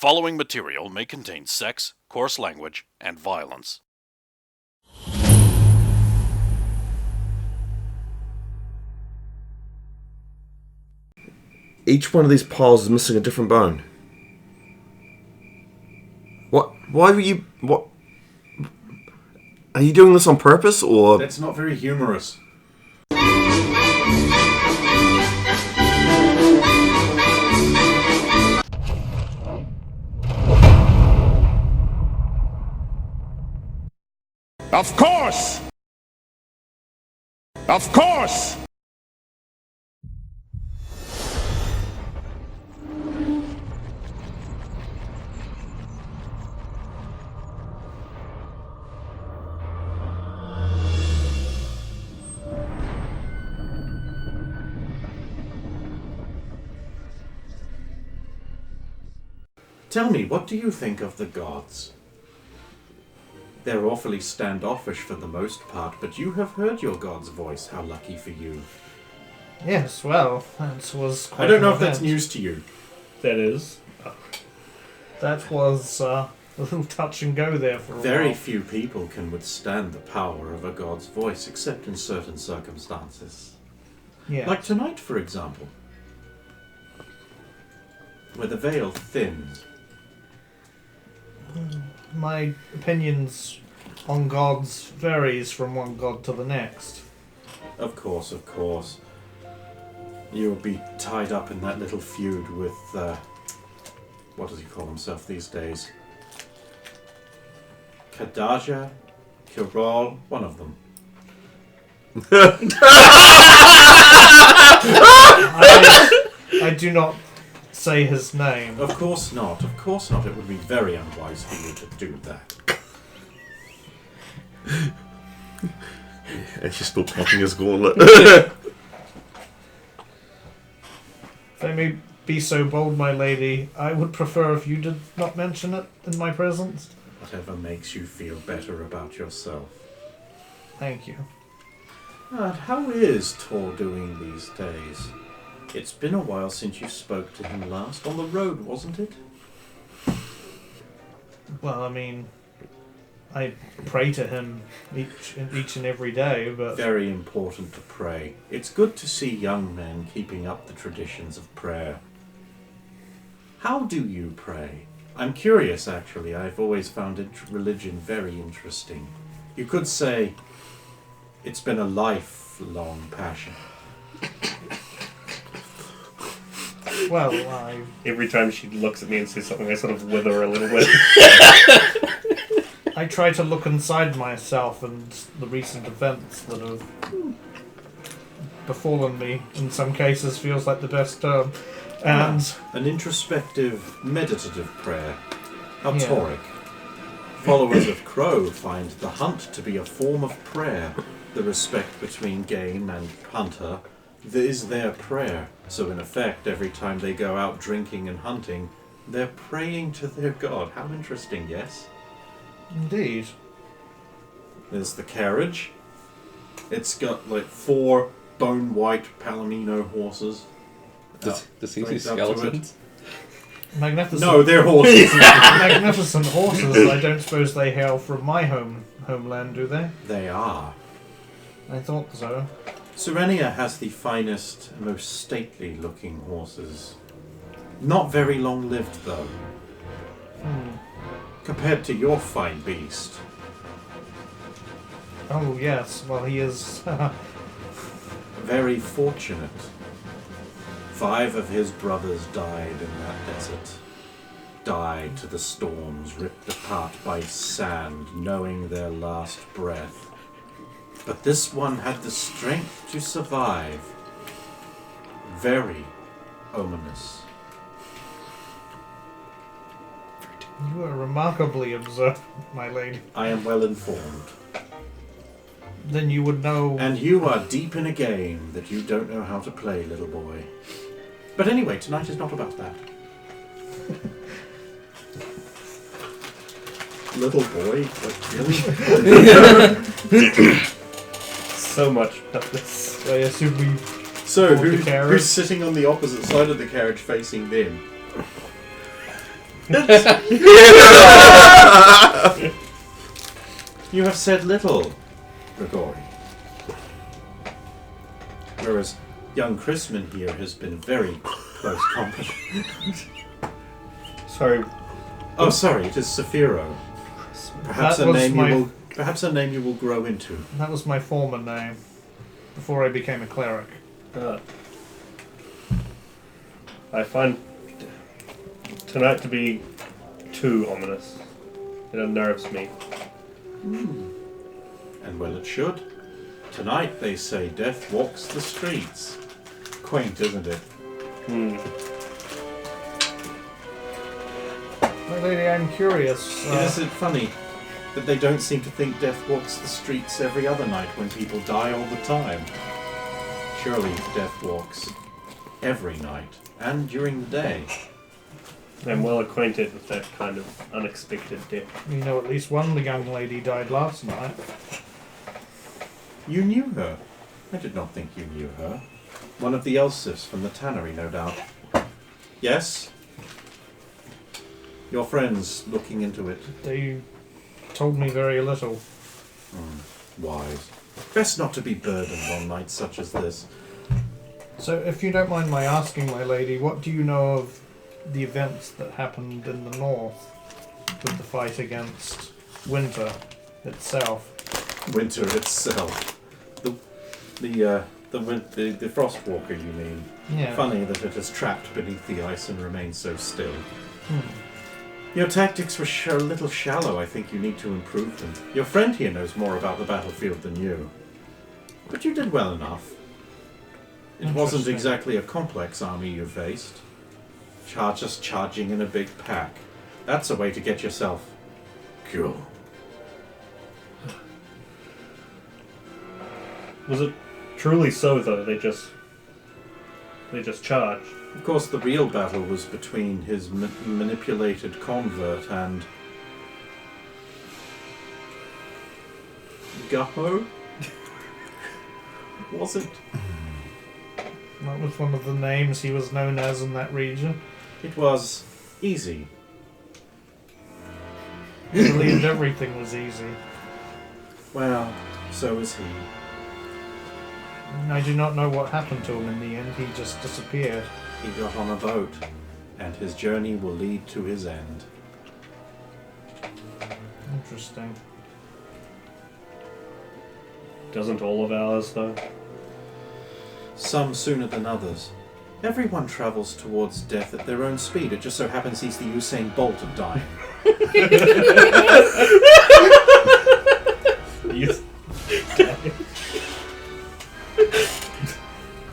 following material may contain sex, coarse language, and violence. Each one of these piles is missing a different bone. What? Why were you... What? Are you doing this on purpose, or...? That's not very humorous. Of course! Of course! Tell me, what do you think of the gods? They're awfully standoffish for the most part, but you have heard your god's voice. How lucky for you. Yes, well, that was quite I don't know an if that's event. news to you. That is. That was a little touch and go there for a Very while. few people can withstand the power of a god's voice, except in certain circumstances. Yeah. Like tonight, for example. Where the veil thins. My opinions on gods varies from one god to the next. Of course, of course. You'll be tied up in that little feud with, what does he call himself these days? Kadaja? Kirol? One of them. I do not say his name. Of course not. Of course not. It would be very unwise for you to do that. And she's still popping his gauntlet. If I may be so bold, my lady, I would prefer if you did not mention it in my presence. Whatever makes you feel better about yourself. Thank you. How is Tor doing these days? It's been a while since you spoke to him last. On the road, wasn't it? Well, I mean, I pray to him each and every day, but... Very important to pray. It's good to see young men keeping up the traditions of prayer. How do you pray? I'm curious, actually. I've always found religion very interesting. You could say it's been a lifelong passion. Well, Every time she looks at me and says something, I sort of wither a little bit. I try to look inside myself and the recent events that have befallen me, in some cases, feels like the best term. And an introspective, meditative prayer. How Yeah. Toric. Followers of Crow find the hunt to be a form of prayer. The respect between game and hunter is their prayer. So in effect, every time they go out drinking and hunting, they're praying to their god. How interesting, yes? indeed, There's the carriage. It's got like 4 bone-white Palomino horses. Does he see Right up to skeletons? magnificent. No, they're horses. Magnificent horses. I don't suppose they hail from my homeland, do they? They are. I thought so. Serenia has the finest and most stately looking horses. Not very long lived though. Compared to your fine beast. Oh yes. Well, he is. Very fortunate. 5 of his brothers died in that desert. Died to the storms, ripped apart by sand, knowing their last breath. But this one had the strength to survive. Very ominous. You are remarkably observant, my lady. I am well informed. Then you would know. And you are deep in a game that you don't know how to play, little boy. But anyway, tonight is not about that. Little boy? Like, really? So much of this. I assume we. So, Hold the carriage. who's sitting on the opposite side of the carriage facing them? You have said little, Grigori. Whereas young Chrisman here has been very close company. Sorry. Oh, sorry, it is Saphiro. Perhaps That a was name my- you will. Perhaps a name you will grow into. That was my former name before I became a cleric. I find tonight to be too ominous. It unnerves me. And well it should. Tonight, they say, death walks the streets. Quaint, isn't it? My lady, I'm curious. Isn't it funny that they don't seem to think death walks the streets every other night when people die all the time? Surely death walks every night and during the day. I'm well acquainted with that kind of unexpected death. You know, at least one young lady died last night. You knew her. I did not think you knew her. One of the Elsifs from the tannery, no doubt. Yes? Your friends looking into it. They told me very little. Wise. Best not to be burdened on nights such as this. So, if you don't mind my asking, my lady, what do you know of the events that happened in the north with the fight against Winter itself? Winter itself. The Frostwalker, you mean? Yeah. Funny that it is trapped beneath the ice and remains so still. Your tactics were a little shallow. I think you need to improve them. Your friend here knows more about the battlefield than you. But you did well enough. It wasn't Interesting. exactly a complex army you faced. Just charging in a big pack. That's a way to get yourself killed. Was it truly so, though? They just charged. Of course, the real battle was between his manipulated convert and Guppo? Was it? That was one of the names he was known as in that region. It was easy. He believed everything was easy. Well, so was he. I do not know what happened to him in the end. He just disappeared. He got on a boat, and his journey will lead to his end. Interesting. Doesn't all of ours, though? Some sooner than others. Everyone travels towards death at their own speed. It just so happens he's the Usain Bolt of dying.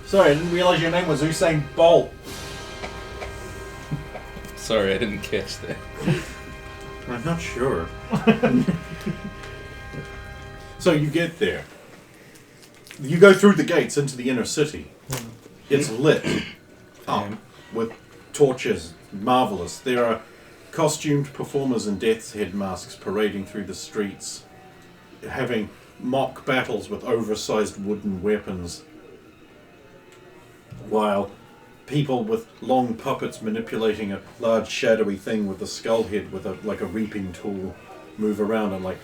Sorry, I didn't realise your name was Usain Bolt. Sorry, I didn't catch that. I'm not sure. So you get there. You go through the gates into the inner city. It's lit up with torches. Marvelous. There are costumed performers in death's head masks parading through the streets, having mock battles with oversized wooden weapons, while people with long puppets manipulating a large shadowy thing with a skull head with like a reaping tool move around and like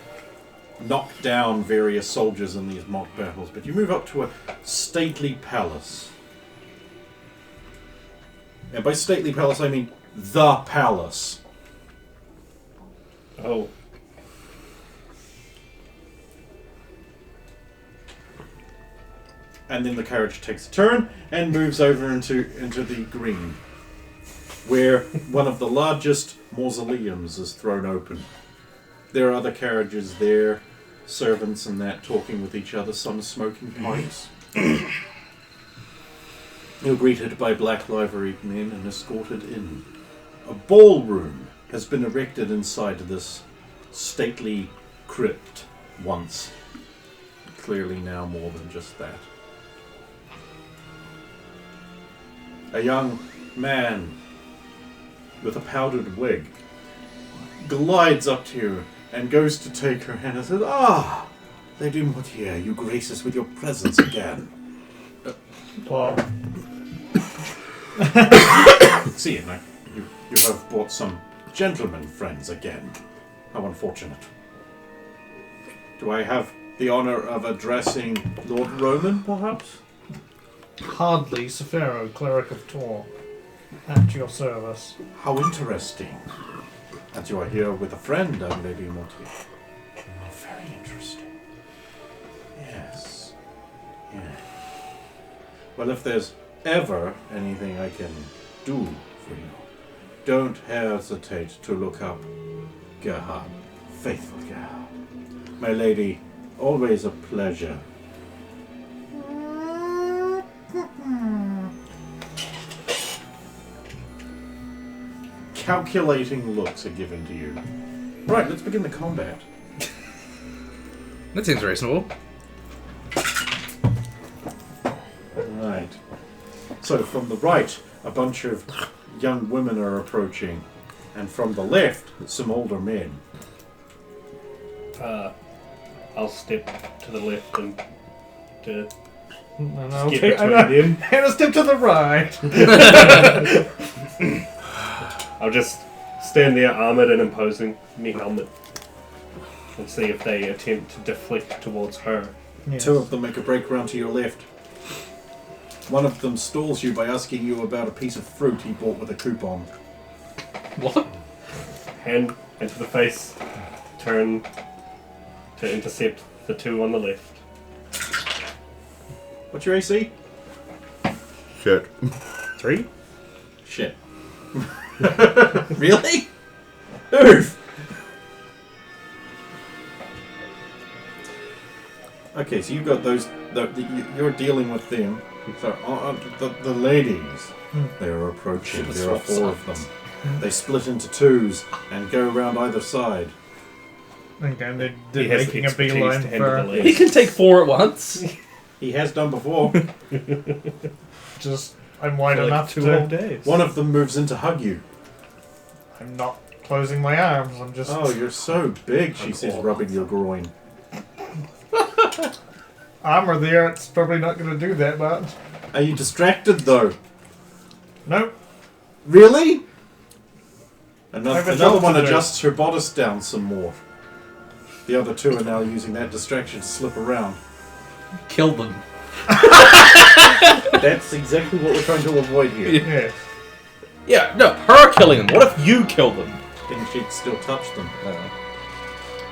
knock down various soldiers in these mock battles. But you move up to a stately palace. And by stately palace I mean the palace. Oh. And then the carriage takes a turn and moves over into the green, where one of the largest mausoleums is thrown open. There are other carriages there, servants and that talking with each other, some smoking pipes. You're greeted by black liveried men and escorted in. A ballroom has been erected inside this stately crypt once. Clearly now more than just that. A young man with a powdered wig glides up to you and goes to take her hand and says, "Ah, Lady Mortier, you grace us with your presence again." Well, See, you have brought some gentlemen friends again. How unfortunate. Do I have the honor of addressing Lord Roman, perhaps? Hardly, Sephiro, cleric of Tor, at your service. How interesting. And you are here with a friend, Lady Morty. Oh, very interesting. Yes. Yeah. Well, if there's ever anything I can do for you, don't hesitate to look up Gerhard. Faithful Gerhard. My lady, always a pleasure. Calculating looks are given to you. Right, let's begin the combat. That seems reasonable. Right. So from the right, a bunch of young women are approaching, and from the left, some older men. I'll step to the left and to And skip between them. And a step to the right. I'll just stand there armoured and imposing me helmet and see if they attempt to deflect towards her. Yes. Two of them make a break round to your left. One of them stalls you by asking you about a piece of fruit he bought with a coupon. What? Hand into the face, turn to intercept the two on the left. What's your AC? Shit. 3? Shit. Really? Oof! Okay, so you've got those. You're dealing with them. So the ladies, they're approaching. There are 4 of them. They split into 2s and go around either side. Okay, they're He has making the a beeline expertise to handle the for... ladies. He can take 4 at once. He has done before. Just, I'm wide For like enough 2 to... whole days. One of them moves in to hug you. I'm not closing my arms, I'm just... Oh, you're so big, she says, rubbing your groin. Armor there, it's probably not going to do that much. Are you distracted, though? Nope. Really? I have a Another job one to do. adjusts her bodice down some more. The other 2 are now using that distraction to slip around. Kill them. That's exactly what we're trying to avoid here. Yes. Yeah, no, her killing them. What if you kill them? Then she'd still touch them.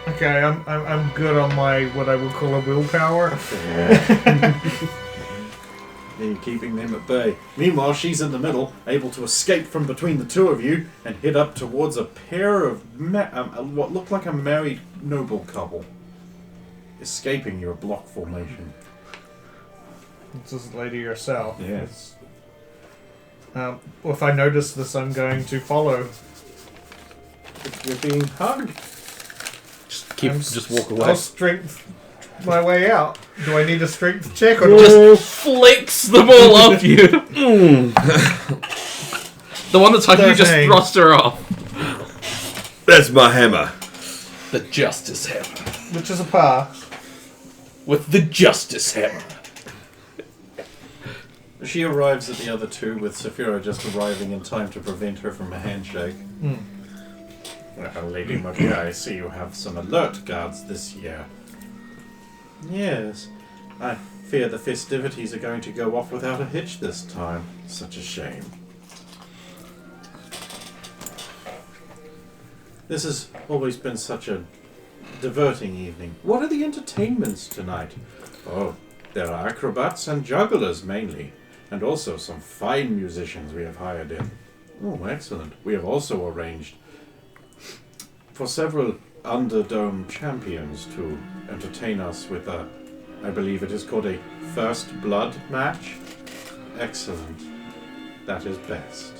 Okay, I'm good on my, what I would call a willpower. Then you're keeping them at bay. Meanwhile, she's in the middle, able to escape from between the 2 of you and head up towards a pair of what looked like a married noble couple, escaping your block formation. This is the lady herself. Yes. Well, if I notice this, I'm going to follow. If you're being hugged. Just walk away. I'll strength my way out. Do I need a strength check or Just flicks them all off you. The one that's hugging you just Dang. thrust her off. That's my hammer. The justice hammer. which is a pass. With the justice hammer. She arrives at the other 2 with Saphira just arriving in time to prevent her from a handshake. Well, Lady Maria, I see you have some alert guards this year. Yes, I fear the festivities are going to go off without a hitch this time. Such a shame. This has always been such a diverting evening. What are the entertainments tonight? Oh, there are acrobats and jugglers mainly, and also some fine musicians we have hired in. Oh, excellent. We have also arranged for several Underdome champions to entertain us with a, I believe it is called a First Blood match. Excellent. That is best.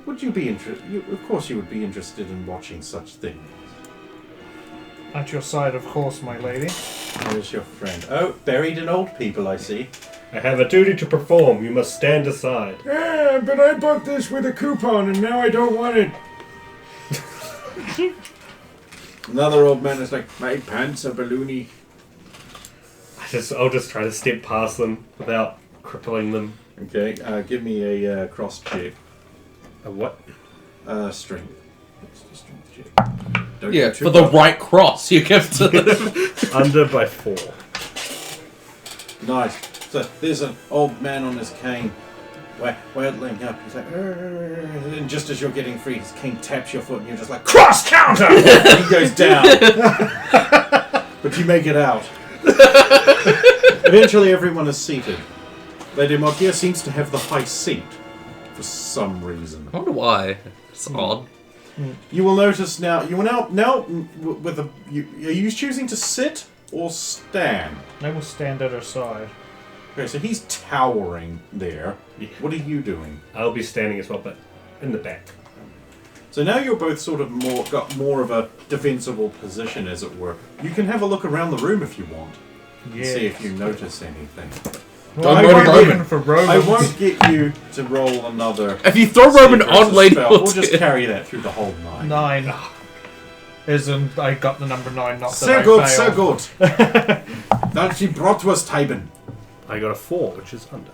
Would you be interested? Of course you would be interested in watching such things. At your side, of course, my lady. Where's your friend? Oh, buried in old people, I see. I have a duty to perform. You must stand aside. Yeah, but I bought this with a coupon and now I don't want it. Another old man is like, my pants are balloony. I'll just try to step past them without crippling them. Okay, give me a cross check. A what? Strength. It's just strength check. Don't Yeah, go too for the far. right cross you give to them. Under by 4. Nice. So there's an old man on his cane, waddling up. He's like, "Arr!" And just as you're getting free, his cane taps your foot, and you're just like, cross counter. And he goes down, but you make it out. Eventually, everyone is seated. Lady Morgia seems to have the high seat for some reason. I wonder why. It's odd. You will notice now. You will now with a. Are you choosing to sit or stand? They will stand at her side. Okay, so he's towering there. Yeah. What are you doing? I'll be standing as well, but in the back. So now you're both sort of got more of a defensible position, as it were. You can have a look around the room if you want. And see if you notice anything. Well, Don't I murder won't Roman. even for Roman. I won't get you to roll another. If you throw Roman save on versus Lady spell. We'll just Morgia- carry that through the whole night. 9. Isn't I got the number 9, not So that good, I so failed. good. That she brought to us, Tybin. I got a 4, which is under.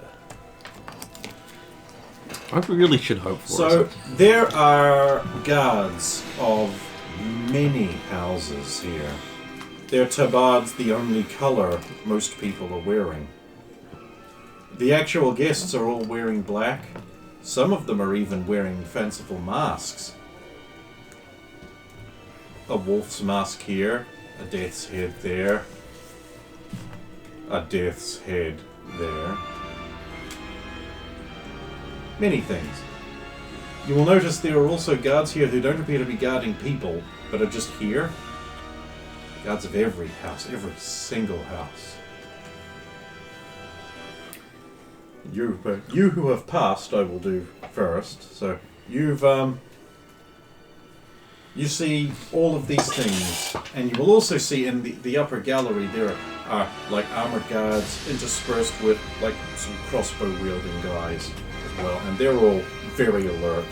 I really should hope for So it. there are guards of many houses here. Their tabards the only colour most people are wearing. The actual guests are all wearing black. Some of them are even wearing fanciful masks. A wolf's mask here, a death's head there, a death's head there. Many things. You will notice there are also guards here who don't appear to be guarding people, but are just here. Guards of every house, every single house. You who have passed, I will do first. So you've you see all of these things, and you will also see in the upper gallery there are like armored guards interspersed with like some crossbow wielding guys as well, and they're all very alert.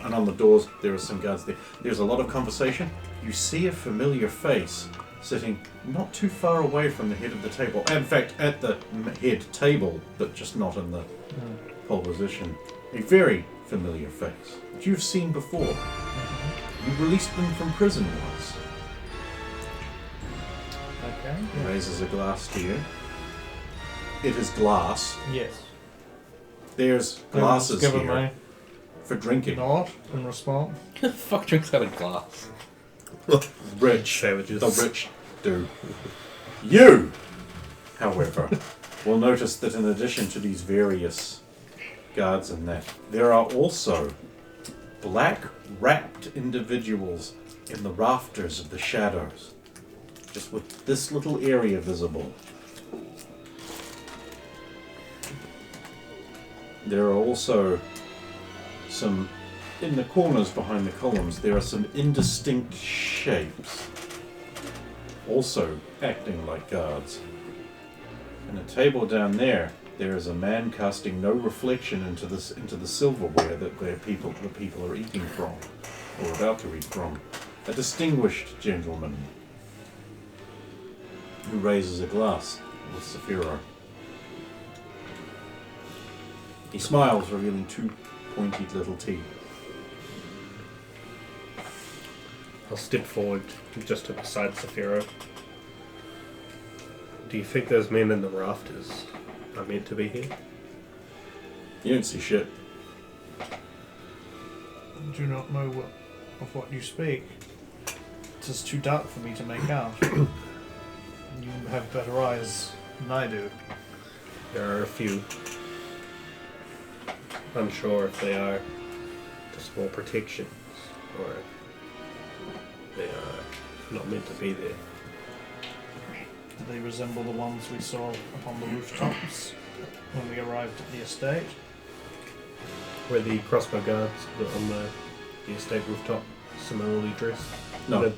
And on the doors there are some guards there. There's a lot of conversation. You see a familiar face sitting not too far away from the head of the table. In fact, at the head table, but just not in the pole position. A very familiar face that you've seen before. You released them from prison once. Okay. He raises a glass to you. It is glass. Yes. There's glasses Give here him for a drinking. nod in response. Fuck drinks out of glass. Rich. Savages. The rich do. You, however, will notice that in addition to these various guards and that, there are also black wrapped individuals in the rafters of the shadows, just with this little area visible. There are also some, in the corners behind the columns, there are some indistinct shapes, also acting like guards. And a table down there, there is a man casting no reflection into the silverware that the people are eating from, or about to eat from. A distinguished gentleman who raises a glass with Saphira. He smiles, revealing two pointed little teeth. I'll step forward just to beside Saphira. Do you think those men in the rafters are meant to be here? You don't see shit. Do not know of what you speak. It is too dark for me to make out. You have better eyes than I do. There are a few. Unsure if they are just more protections or if they are not meant to be there. Do they resemble the ones we saw upon the rooftops when we arrived at the estate? Were the crossbow guards on the estate rooftop similarly dressed? No. Okay.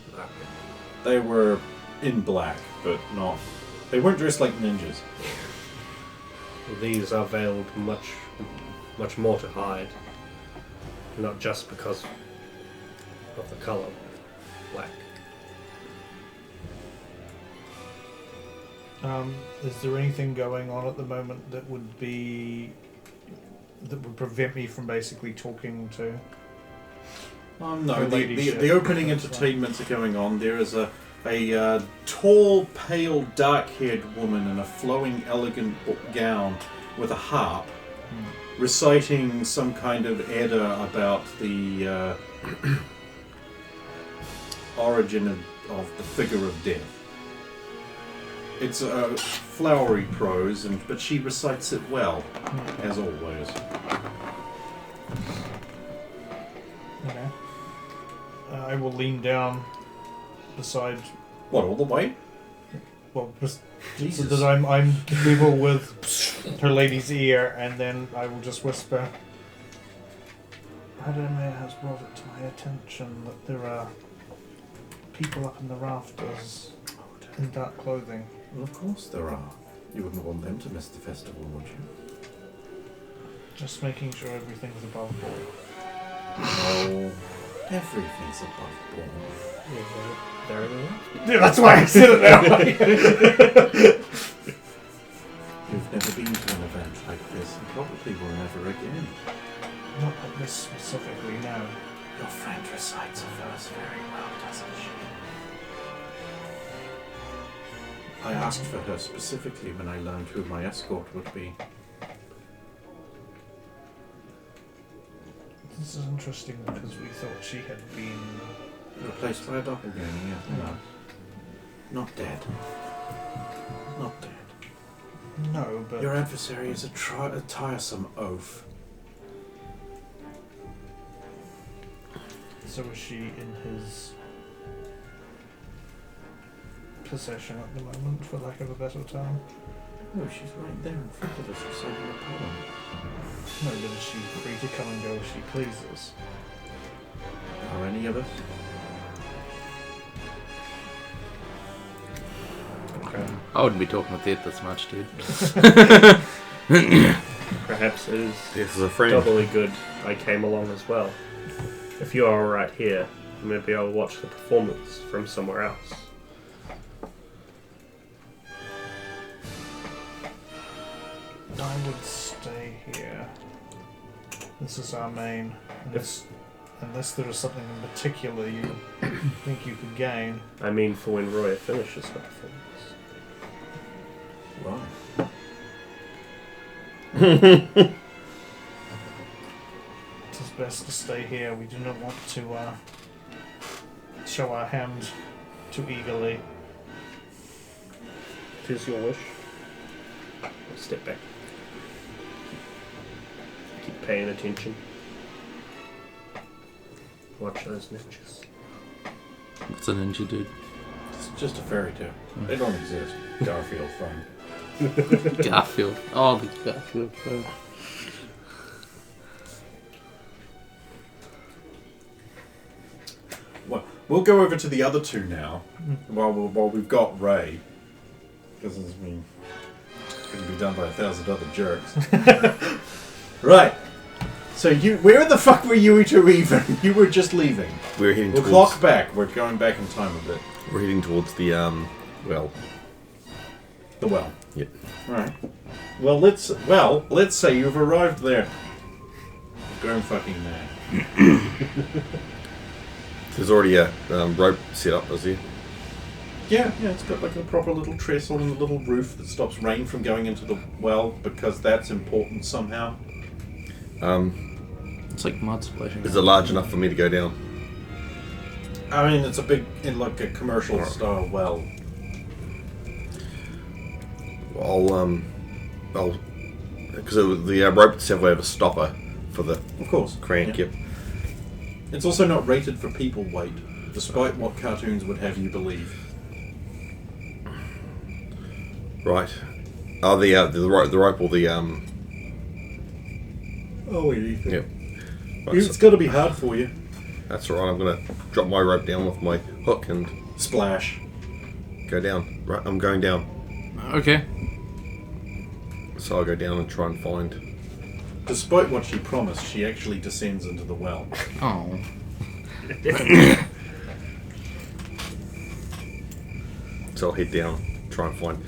They were in black, but not. They weren't dressed like ninjas. These are veiled much more to hide. Not just because of the colour black. Is there anything going on at the moment that would prevent me from basically talking to No, Her the ladyship. opening entertainments are going on. There is a tall, pale, dark-haired woman in a flowing, elegant gown with a harp, reciting some kind of Edda about the origin of the figure of death. It's a flowery prose, but she recites it well, as always. Okay. I will lean down beside. What, all the way? Well, so Jesus. that I'm level with her lady's ear, and then I will just whisper. Radamir has brought it to my attention that there are people up in the rafters in dark clothing. Well, of course there are. You wouldn't want them to miss the festival, would you? Just making sure everything's above board. No. Everything's above board. There it is. Yeah, that's why I said it that way. You've never been to an event like this, and probably will never again. Not like this specifically, no. Your friend recites a verse very well, doesn't she? I asked for her specifically when I learned who my escort would be. This is interesting because we thought she had been. Replaced by a doppelganger, yes. No. Not dead. Not dead. No, but. Your adversary is a tiresome oaf. So is she in his possession at the moment, for lack of a better term? Oh, she's right there in front of us reciting a poem. No, but is she free to come and go as she pleases? Are any of us? Okay. I wouldn't be talking with Death this much, dude. Perhaps it is Death is a friend. doubly good I came along as well. If you are right here, maybe I'll watch the performance from somewhere else. I would stay here. This is our main. Unless there is something in particular you think you could gain. I mean, for when Roya finishes her performance. Right. It is best to stay here. We do not want to show our hand too eagerly. It is your wish. I'll step back. Keep paying attention. Watch those ninjas. It's a ninja, dude. It's just a fairy tale. They don't exist. Garfield fun. Garfield. Oh, the Garfield. Well, we'll go over to the other two now, while we've got Ray. Because it's going to be done by 1,000 other jerks. Right. So where the fuck were you two even? You were just leaving. We're heading We'll towards. clock back. We're going back in time a bit. We're heading towards the well. The well. Yep. Right. Well, let's say you've arrived there. Going fucking mad. There's already a rope set up, is there? Yeah, it's got like a proper little trestle and a little roof that stops rain from going into the well because that's important somehow. It's like mud splashing. Is it large enough for me to go down? I mean, it's a big, in like a commercial style well. I'll because the rope itself will have a stopper for the Of course. crank. Yeah. Yep. It's also not rated for people weight, despite what cartoons would have you believe. Right. Oh, the rope or the Oh, anything. Yep. Right, It's got to be hard for you. that's all right. I'm gonna drop my rope down with my hook and Splash. go down. Right, I'm going down. Okay. So I'll go down and try and find. Despite what she promised, she actually descends into the well. Oh. So I'll head down, try and find.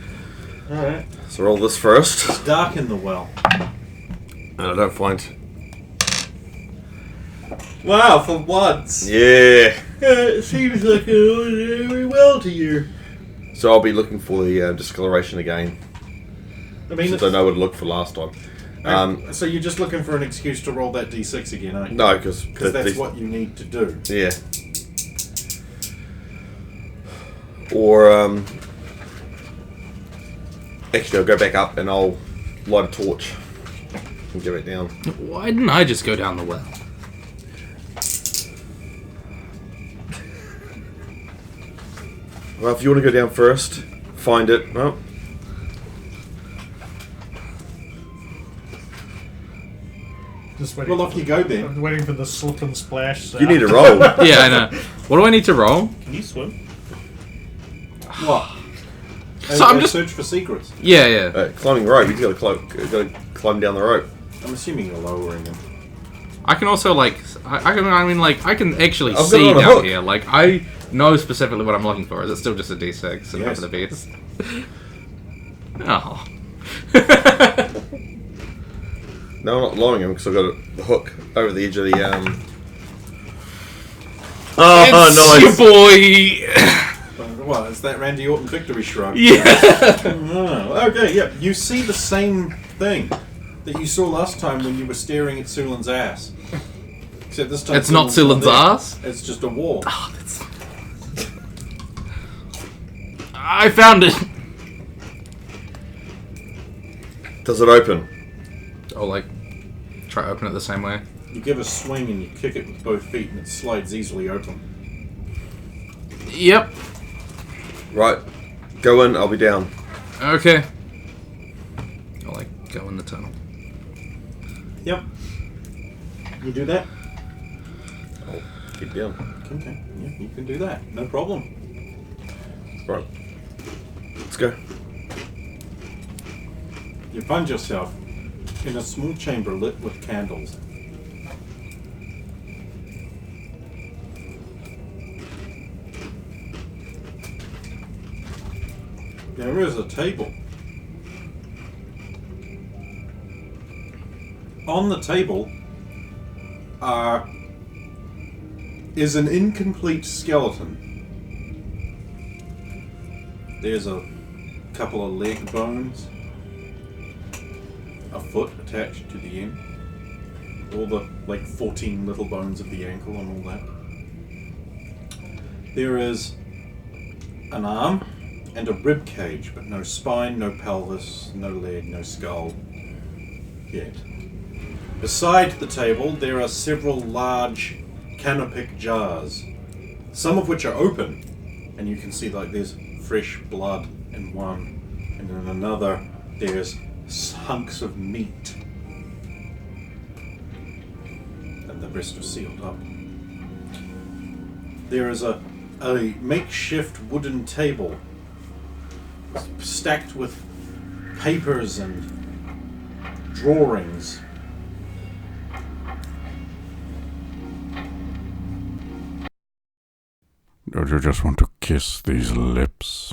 Alright. So roll this first, It's dark in the well. and I don't find Wow, for once. Yeah. It seems like it went very well to you. So I'll be looking for the discoloration again, I mean, since I know what to look for last time. so you're just looking for an excuse to roll that d6 again, aren't you? No, because That's what you need to do. Yeah. Or actually, I'll go back up and I'll light a torch and get it down. Why didn't I just go down the well? Well, if you want to go down first, find it. Well, Just waiting. Well, off you go then. I'm waiting for the slip and splash. you need to roll. Yeah, I know. What do I need to roll? Can you swim? What? So I'm just- search for secrets. Yeah, yeah. Climbing rope. You got to climb down the rope. I'm assuming you're lowering them. I can also like, I can actually I've got see it on a down hook. here. Like I know specifically what I'm looking for. Is it still just a D6 and Yes. over the base? Oh. No, I'm not lowering him because I've got the hook over the edge of the Oh, It's your boy. Well, it's that Randy Orton victory shrug. Yeah. Oh, okay, yeah. You see the same thing that you saw last time when you were staring at Sulan's ass. Except this time It's not Sulan's there. ass. It's just a wall. Oh, that's... I found it. Does it open? Oh, like try to open it the same way. You give a swing and you kick it with both feet and it slides easily open. Yep. Right. Go in. I'll be down. Okay. I'll like go in the tunnel. Yep. You do that? I'll get down. Okay, yeah, you can do that. No problem. Right. Let's go. You find yourself in a small chamber lit with candles. There is a table. On the table is an incomplete skeleton. There's a couple of leg bones, a foot attached to the end, all the like 14 little bones of the ankle and all that. There is an arm and a rib cage, but no spine, no pelvis, no leg, no skull yet. Beside the table, there are several large canopic jars, some of which are open, and you can see like there's fresh blood in one, and in another there's hunks of meat, and the rest are sealed up. There is a makeshift wooden table stacked with papers and drawings. Don't you just want to kiss these lips?